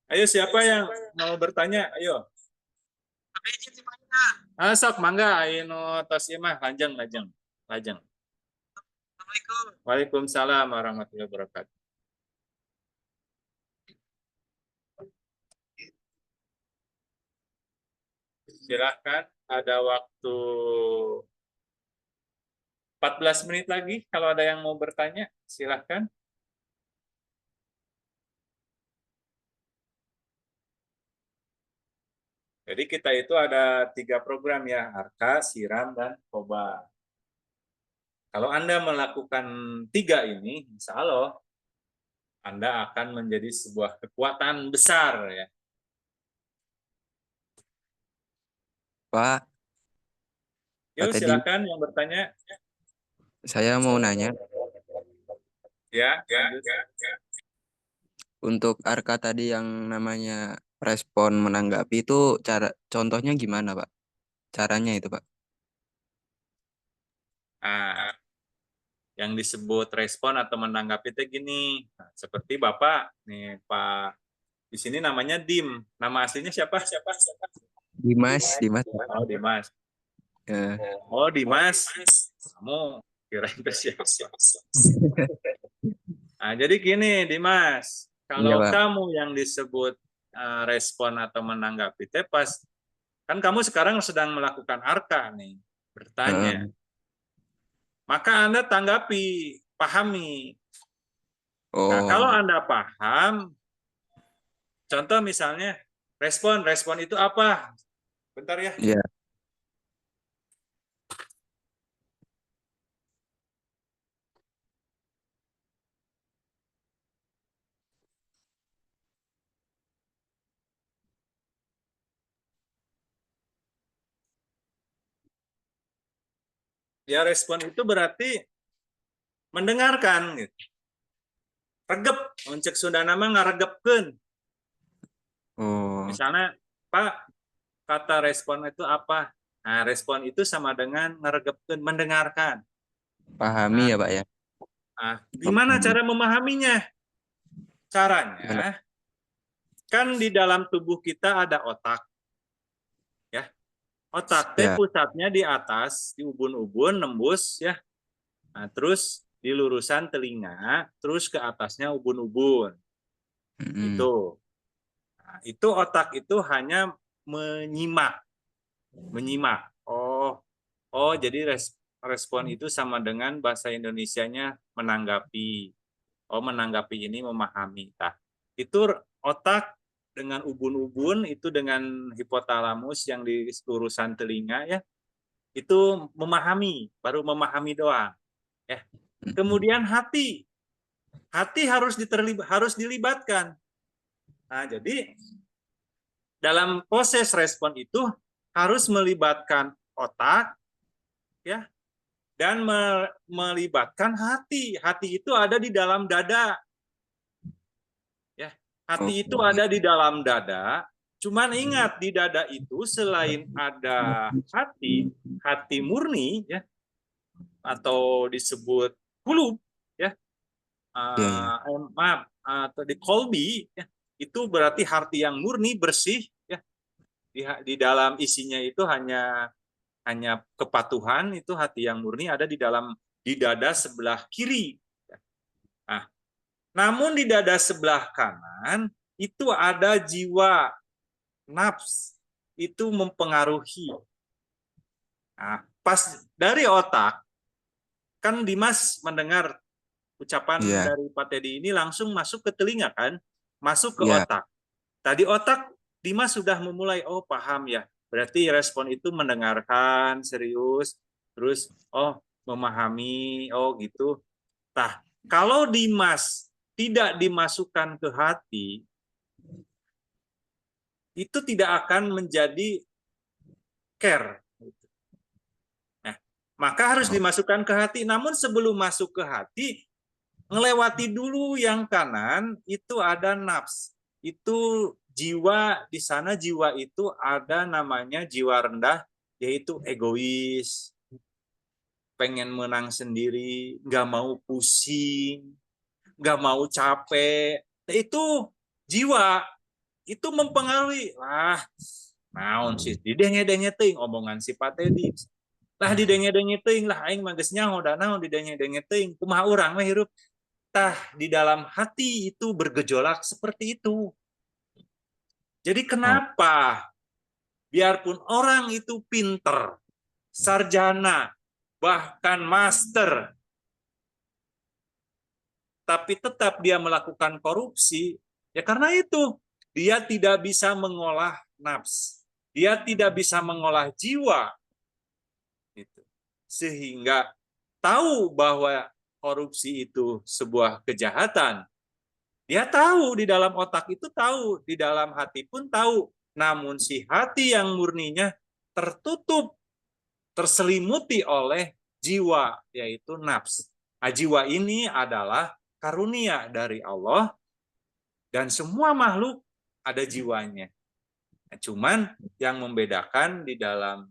Ayo, siapa yang mau bertanya? Ayo. Sok, mangga. Ayo, tos imah. Lajeng, lajeng. Lajeng. Waalaikumsalam warahmatullahi wabarakatuh. Silakan, ada waktu 14 menit lagi. Kalau ada yang mau bertanya, silakan. Jadi kita itu ada 3 program ya, Arka, Siram, dan Koba. Kalau Anda melakukan 3 ini, insya Allah Anda akan menjadi sebuah kekuatan besar ya. Pak, Yuk tadi silakan yang bertanya. saya mau nanya, Ya, lanjut. untuk Arka tadi yang namanya respon menanggapi itu contohnya gimana, Pak? Caranya itu, Pak. Nah, yang disebut respon atau menanggapi itu gini. Nah, seperti Bapak nih, Pak. Di sini namanya Dim. Nama aslinya siapa? Dimas, Dimas. Oh, Dimas. Eh, Oh, Dimas. Kamu kirain itu siapa? Nah, jadi gini, Dimas. iya, Kalau Pak. kamu yang disebut respon atau menanggapi itu pas kan kamu sekarang sedang melakukan arka nih, bertanya. Eh, Maka Anda tanggapi, pahami. Nah, kalau oh, Anda paham, contoh misalnya respon itu apa? Bentar ya. iya. Ya respon itu berarti mendengarkan gitu. Regep, oncek Sunda nama ngaregepkeun. Oh, Misalnya, Pak, kata respon itu apa? Nah, respon itu sama dengan ngaregepkeun, mendengarkan. pahami Nah, ya, Pak ya. gimana cara memahaminya? Gimana? Caranya, kan di dalam tubuh kita ada otak. Ya, otak teh Ya. pusatnya di atas, di ubun-ubun, nembus ya. Nah, terus di lurusan telinga, terus ke atasnya ubun-ubun. Mm-mm. Itu. Nah, itu otak itu hanya menyimak, menyimak. Oh, jadi respon itu sama dengan bahasa Indonesianya menanggapi. Oh, menanggapi ini memahami. Nah, itu otak dengan ubun-ubun itu dengan hipotalamus yang di lurusan telinga ya, itu memahami, baru memahami doang ya. Mm-mm. Kemudian hati harus dilibatkan. Nah, jadi dalam proses respon itu harus melibatkan otak ya dan melibatkan hati. Hati itu ada di dalam dada ya. Hati itu Oh, ada di dalam dada. Cuman ingat di dada itu selain ada hati murni ya atau disebut kulub ya. iya, iya. Maaf atau di kolbi ya, itu berarti hati yang murni bersih ya. Di dalam isinya itu hanya kepatuhan, itu hati yang murni ada di dada sebelah kiri. Nah, namun di dada sebelah kanan itu ada jiwa nafs, itu mempengaruhi. Nah, pas dari otak kan Dimas mendengar ucapan Iya, dari Pak Teddy ini langsung masuk ke telinga kan, masuk ke iya. otak. Tadi otak Dimas sudah memulai, oh paham ya, berarti respon itu mendengarkan serius, terus oh memahami, oh gitu. Nah, kalau Dimas tidak dimasukkan ke hati, itu tidak akan menjadi care. Nah, maka harus Oh, dimasukkan ke hati. Namun sebelum masuk ke hati, ngelewati dulu yang kanan, itu ada nafs. Itu jiwa, di sana jiwa itu ada namanya jiwa rendah, yaitu egois, pengen menang sendiri, nggak mau pusing, nggak mau capek. Itu jiwa, itu mempengaruhi. Naon sih, didenge-denge ting omongan si Pak Teddy. Lah didenge-denge teuing lah aing mah geus nyaho da naon didenge-denge teuing. Kumaha urang mah hirup tah di dalam hati itu bergejolak seperti itu. Jadi Oh, kenapa biarpun orang itu pinter, sarjana, bahkan master, tapi tetap dia melakukan korupsi, ya karena itu dia tidak bisa mengolah nafs, dia tidak bisa mengolah jiwa, gitu. Sehingga tahu bahwa korupsi itu sebuah kejahatan. Dia tahu di dalam otak itu tahu, di dalam hati pun tahu. Namun si hati yang murninya tertutup, terselimuti oleh jiwa, yaitu nafs. Nah, jiwa ini adalah karunia dari Allah dan semua makhluk ada jiwanya. Nah, cuman yang membedakan di dalam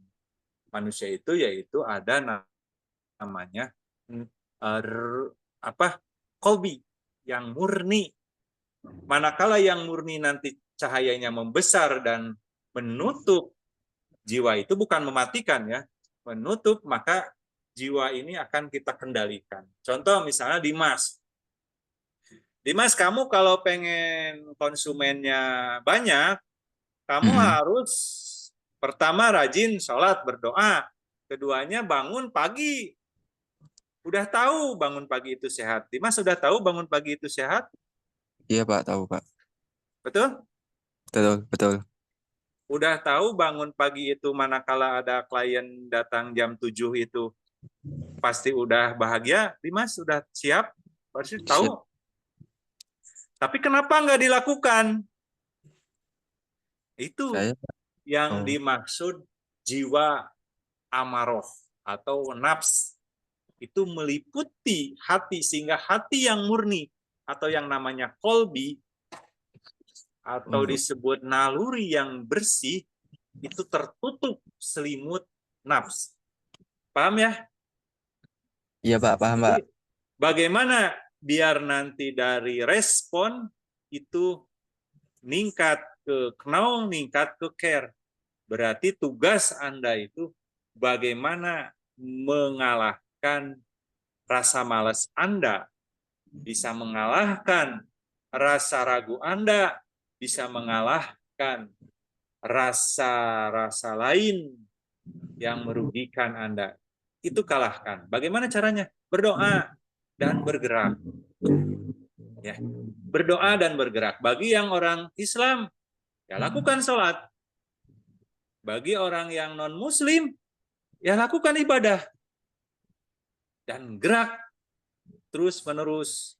manusia itu yaitu ada namanya kolbi yang murni. Manakala yang murni nanti cahayanya membesar dan menutup jiwa itu, bukan mematikan ya, menutup, maka jiwa ini akan kita kendalikan. Contoh misalnya Dimas. Dimas, kamu kalau pengen konsumennya banyak, kamu mm-mm. harus pertama rajin sholat, berdoa. Keduanya bangun pagi. Udah tahu bangun pagi itu sehat. Dimas sudah tahu bangun pagi itu sehat? Iya Pak, tahu Pak. Betul? Betul, betul. Udah tahu bangun pagi itu manakala ada klien datang jam 7 itu pasti udah bahagia? Dimas sudah siap? Pasti Siap. tahu. Tapi kenapa nggak dilakukan? Itu Saya, Pak. yang Oh, dimaksud jiwa amaroh atau nafs. Itu meliputi hati, sehingga hati yang murni atau yang namanya kolbi atau disebut naluri yang bersih itu tertutup selimut nafs. Paham ya? iya Pak, paham Pak. Jadi bagaimana biar nanti dari respon itu ningkat ke know, ningkat ke care. Berarti tugas Anda itu bagaimana mengalahkan rasa malas Anda, bisa mengalahkan rasa ragu Anda, bisa mengalahkan rasa-rasa lain yang merugikan Anda. Itu kalahkan. Bagaimana caranya? Berdoa dan bergerak. Ya, berdoa dan bergerak. Bagi yang orang Islam, ya lakukan sholat. Bagi orang yang non-Muslim, ya lakukan ibadah. Dan gerak terus-menerus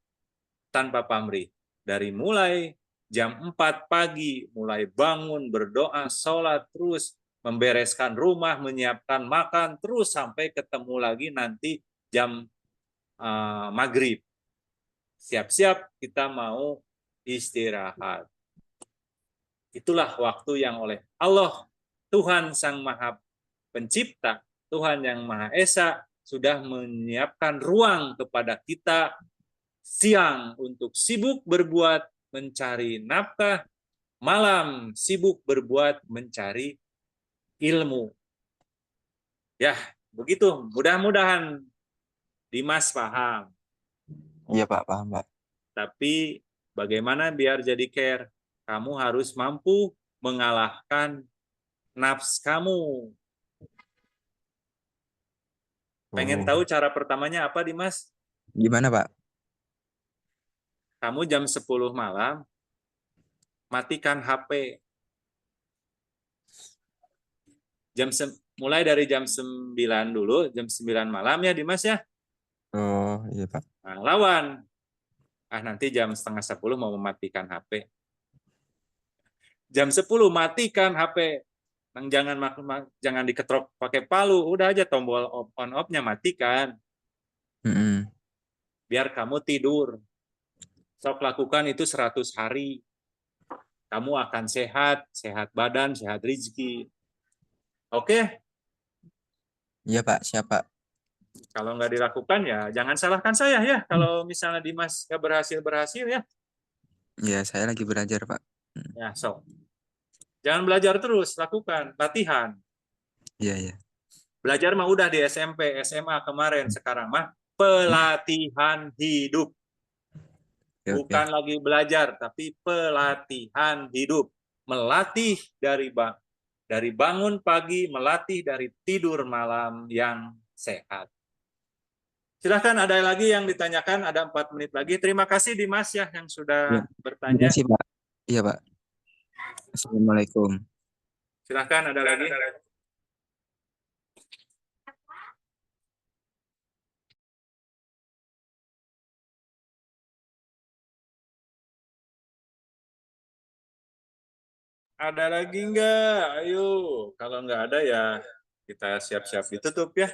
tanpa pamrih. Dari mulai jam 4 pagi, mulai bangun, berdoa, sholat, terus membereskan rumah, menyiapkan makan, terus sampai ketemu lagi nanti jam maghrib. Siap-siap kita mau istirahat. Itulah waktu yang oleh Allah, Tuhan Sang Maha Pencipta, Tuhan yang Maha Esa, sudah menyiapkan ruang kepada kita siang untuk sibuk berbuat mencari nafkah, malam sibuk berbuat mencari ilmu. Ya, begitu. Mudah-mudahan Dimas paham. Iya Pak, paham Pak. Tapi bagaimana biar jadi care? Kamu harus mampu mengalahkan nafs kamu. Pengen Oh, tahu cara pertamanya apa, Dimas? gimana Pak? Kamu jam 10 malam, matikan HP. Mulai dari jam 9 dulu, jam 9 malam ya, Dimas ya. Oh, iya Pak. Nah, lawan. Nanti jam setengah 10 mau mematikan HP. Jam 10 matikan HP. Jangan diketrok pakai palu, udah aja tombol on off-nya matikan. Mm-mm. Biar kamu tidur. Sok lakukan itu 100 hari. Kamu akan sehat, sehat badan, sehat rezeki. Oke? Iya Pak, siap Pak. Kalau nggak dilakukan ya jangan salahkan saya ya. Kalau misalnya Dimas nggak berhasil ya. Iya, saya lagi belajar Pak. Ya, sok. Jangan belajar terus, lakukan latihan. Iya, iya. Belajar mah udah di SMP, SMA kemarin, sekarang mah pelatihan hidup. Oke, oke. Bukan lagi belajar, tapi pelatihan hidup. Melatih dari bangun pagi, melatih dari tidur malam yang sehat. Silahkan ada lagi yang ditanyakan, ada 4 menit lagi. Terima kasih Dimas ya yang Ya, sudah terima bertanya. kasih, Pak. Iya, Pak. Assalamualaikum. Silahkan ada lagi. Ada lagi enggak? Ayo, kalau enggak ada ya kita siap-siap ditutup ya.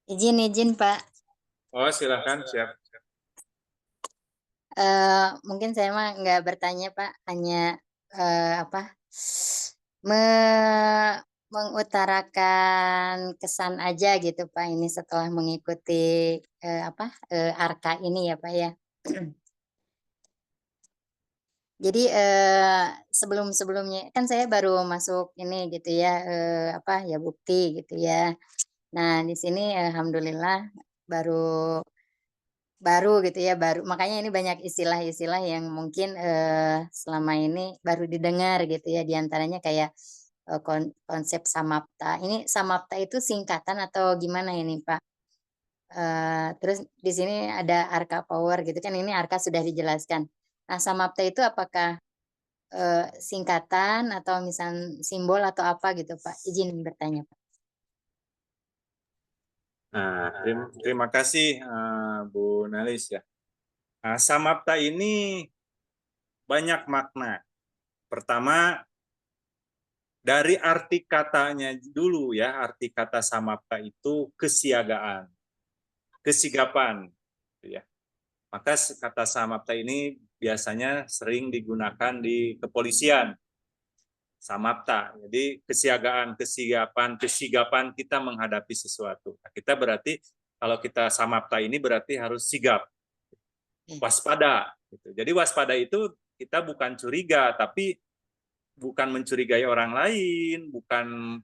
Izin Pak. Oh silahkan, siap. Mungkin saya mah nggak bertanya Pak, hanya apa me mengutarakan kesan aja gitu Pak. Ini setelah mengikuti ARKA ini ya Pak ya. Jadi sebelum-sebelumnya kan saya baru masuk ini gitu ya, ya bukti gitu ya. Nah di sini alhamdulillah baru baru gitu ya, baru makanya ini banyak istilah-istilah yang mungkin, selama ini baru didengar gitu ya, di antaranya kayak, konsep samapta. Ini samapta itu singkatan atau gimana ini, Pak? Terus di sini ada Arka Power gitu kan, ini Arka sudah dijelaskan. Nah, samapta itu apakah, singkatan atau misal simbol atau apa gitu, Pak? Izin bertanya, Pak. Nah, terima kasih Bu Nalis ya. Nah, samapta ini banyak makna. Pertama, dari arti katanya dulu ya, arti kata samapta itu kesiagaan, kesigapan. Gitu ya. Maka kata samapta ini biasanya sering digunakan di kepolisian. Samapta, jadi kesiagaan, kesigapan kita menghadapi sesuatu. Nah, kita berarti kalau kita samapta ini berarti harus sigap, waspada. Gitu. Jadi waspada itu kita bukan curiga, tapi bukan mencurigai orang lain, bukan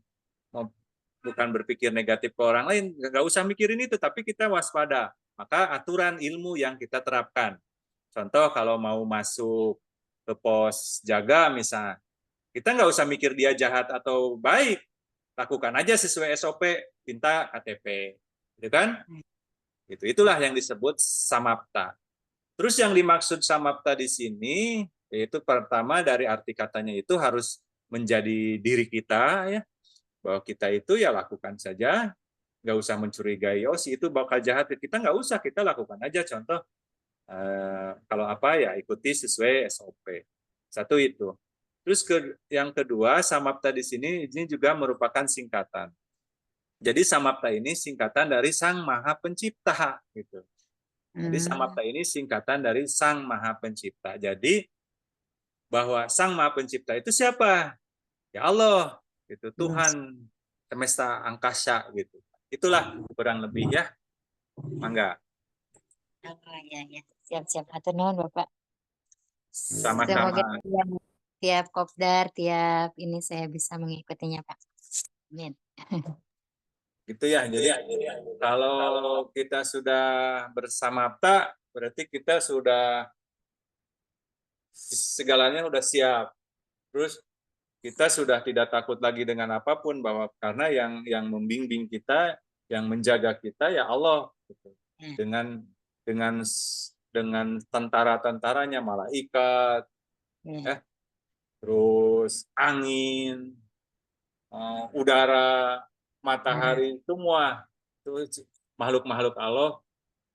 berpikir negatif ke orang lain, nggak usah mikirin itu, tapi kita waspada. Maka aturan ilmu yang kita terapkan. Contoh kalau mau masuk ke pos jaga misalnya, kita nggak usah mikir dia jahat atau baik, lakukan aja sesuai SOP, minta KTP, gitu kan? Itulah yang disebut samapta. Terus yang dimaksud samapta di sini yaitu pertama dari arti katanya itu harus menjadi diri kita ya, bahwa kita itu ya lakukan saja, nggak usah mencurigai oh si itu bakal jahat, kita nggak usah, kita lakukan aja. Contoh kalau apa ya ikuti sesuai SOP. Satu itu. Terus yang kedua, samapta di sini ini juga merupakan singkatan. Jadi samapta ini singkatan dari Sang Maha Pencipta gitu. Jadi samapta ini singkatan dari Sang Maha Pencipta. Jadi bahwa Sang Maha Pencipta itu siapa? Ya Allah, gitu. Tuhan semesta angkasa gitu. Itulah kurang lebih ya. Mangga. Oh, ya. Siap-siap. Atur nuhun, Bapak. Sama-sama. Semoga tiap kopdar, tiap ini saya bisa mengikutinya, Pak. Amin. Gitu ya. Jadi kalau kita sudah bersamapta, berarti kita sudah segalanya sudah siap. Terus kita sudah tidak takut lagi dengan apapun, bahwa karena yang membimbing kita, yang menjaga kita ya Allah gitu. Dengan dengan tentara-tentaranya, malaikat, ya, terus angin, udara, matahari, semua itu makhluk-makhluk Allah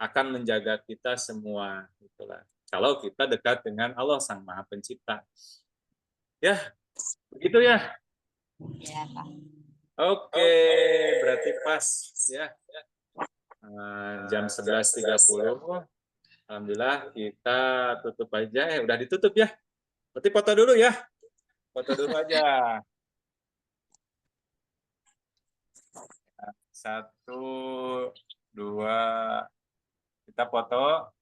akan menjaga kita semua. Itulah. Kalau kita dekat dengan Allah Sang Maha Pencipta. Ya, begitu ya. Ya, Pak. Oke, berarti pas ya. Jam 11.30. Alhamdulillah kita tutup aja. Udah ditutup ya. Berarti foto dulu ya. Foto dulu aja. 1, 2, kita foto.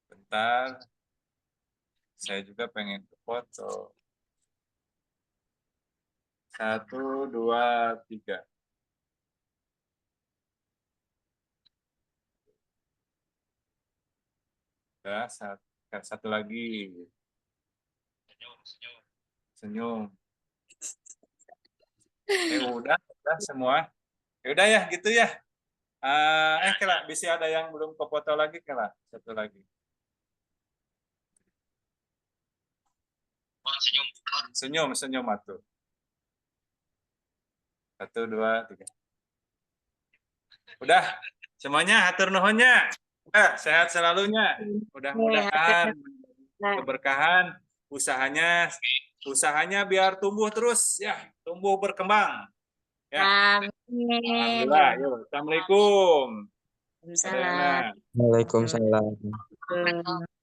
Bentar. Saya juga pengen foto. 1, 2, 3. Udah, satu lagi. Senyum. Udah semua. Udah ya, gitu ya. Kela, bisa ada yang belum kefoto lagi, Kela? Satu lagi. Senyum atuh. 1, 2, 3. Udah, semuanya hatur nuhunnya. Sehat selalunya. Mudah-mudahan keberkahan usahanya biar tumbuh terus ya, tumbuh berkembang. Ya. Amin. Alhamdulillah. Yuk, Assalamualaikum. Waalaikumsalam. Waalaikumsalam. Waalaikumsalam.